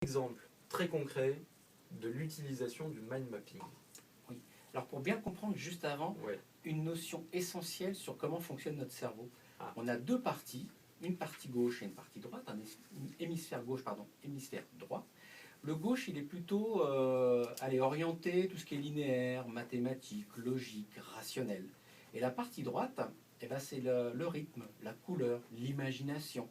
Exemple très concret de l'utilisation du mind mapping. Oui. Alors pour bien comprendre juste avant, Ouais. une notion essentielle sur comment fonctionne notre cerveau. Ah. On a deux parties, une partie gauche et une partie droite, un hémisphère gauche, pardon, hémisphère droit. Le gauche, il est plutôt orienté, tout ce qui est linéaire, mathématique, logique, rationnel. Et la partie droite, eh ben, c'est le rythme, la couleur, l'imagination.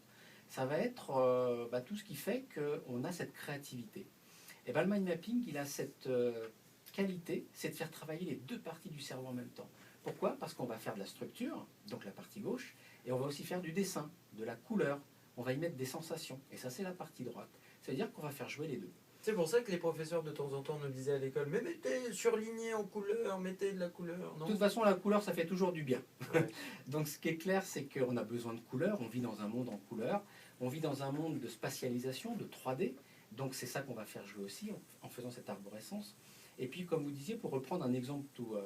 Ça va être tout ce qui fait qu'on a cette créativité. Et ben, le mind mapping, il a cette qualité, c'est de faire travailler les deux parties du cerveau en même temps. Pourquoi? Parce qu'on va faire de la structure, donc la partie gauche, et on va aussi faire du dessin, de la couleur. On va y mettre des sensations, et ça c'est la partie droite. Ça veut dire qu'on va faire jouer les deux. C'est pour ça que les professeurs de temps en temps nous disaient à l'école, mais mettez surligné en couleur, mettez de la couleur, non? De toute façon, la couleur, ça fait toujours du bien. Ouais. Donc ce qui est clair, c'est qu'on a besoin de couleurs, on vit dans un monde en couleur, on vit dans un monde de spatialisation, de 3D, donc c'est ça qu'on va faire jouer aussi en faisant cette arborescence. Et puis comme vous disiez, pour reprendre un exemple tout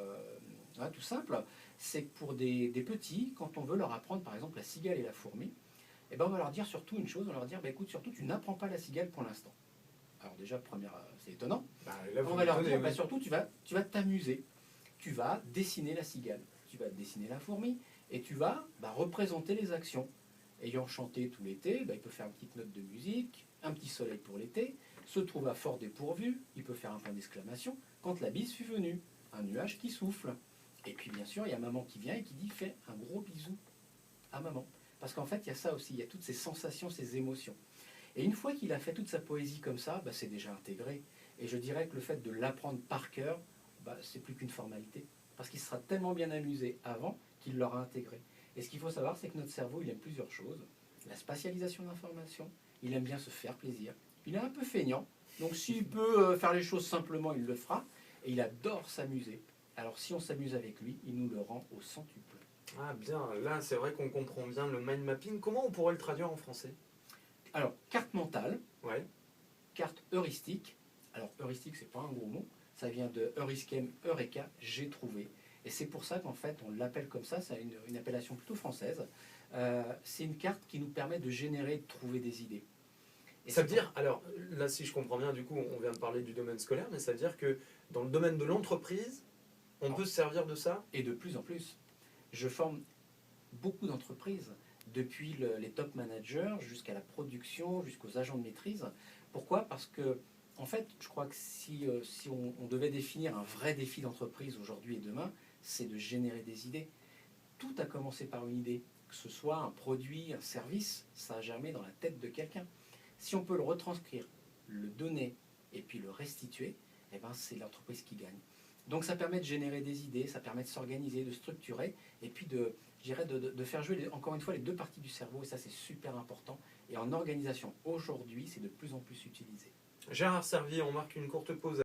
simple, c'est que pour des petits, quand on veut leur apprendre par exemple la cigale et la fourmi, eh ben, on va leur dire surtout une chose, on va leur dire, écoute, surtout tu n'apprends pas la cigale pour l'instant. Alors déjà, c'est étonnant. On va leur dire, surtout tu vas t'amuser. Tu vas dessiner la cigale, tu vas dessiner la fourmi, et tu vas représenter les actions. Ayant chanté tout l'été, il peut faire une petite note de musique, un petit soleil pour l'été, se trouve à fort dépourvu, il peut faire un point d'exclamation, quand la bise fut venue, un nuage qui souffle. Et puis bien sûr, il y a maman qui vient et qui dit, fais un gros bisou à maman. Parce qu'en fait, il y a ça aussi, il y a toutes ces sensations, ces émotions. Et une fois qu'il a fait toute sa poésie comme ça, c'est déjà intégré. Et je dirais que le fait de l'apprendre par cœur, c'est plus qu'une formalité. Parce qu'il sera tellement bien amusé avant qu'il l'aura intégré. Et ce qu'il faut savoir, c'est que notre cerveau, il aime plusieurs choses. La spatialisation d'informations, il aime bien se faire plaisir. Il est un peu feignant, donc s'il peut faire les choses simplement, il le fera. Et il adore s'amuser. Alors si on s'amuse avec lui, il nous le rend au centuple. Ah bien, là c'est vrai qu'on comprend bien le mind mapping. Comment on pourrait le traduire en français? Alors, carte mentale, Ouais. carte heuristique. Alors, heuristique, c'est pas un gros mot. Ça vient de heuriskem, eureka, j'ai trouvé. Et c'est pour ça qu'en fait, on l'appelle comme ça. C'est une appellation plutôt française. C'est une carte qui nous permet de générer, de trouver des idées. Et ça veut dire, alors là si je comprends bien, du coup on vient de parler du domaine scolaire, mais ça veut dire que dans le domaine de l'entreprise, on peut se servir de ça? Et de plus en plus. Je forme beaucoup d'entreprises, depuis les top managers jusqu'à la production, jusqu'aux agents de maîtrise. Pourquoi? Parce que, en fait, je crois que si on devait définir un vrai défi d'entreprise aujourd'hui et demain, c'est de générer des idées. Tout a commencé par une idée. Que ce soit un produit, un service, ça a germé dans la tête de quelqu'un. Si on peut le retranscrire, le donner et puis le restituer, eh ben, c'est l'entreprise qui gagne. Donc ça permet de générer des idées, ça permet de s'organiser, de structurer, et puis de faire jouer, encore une fois, les deux parties du cerveau, et ça c'est super important. Et en organisation, aujourd'hui, c'est de plus en plus utilisé. Gérard Servier, on marque une courte pause.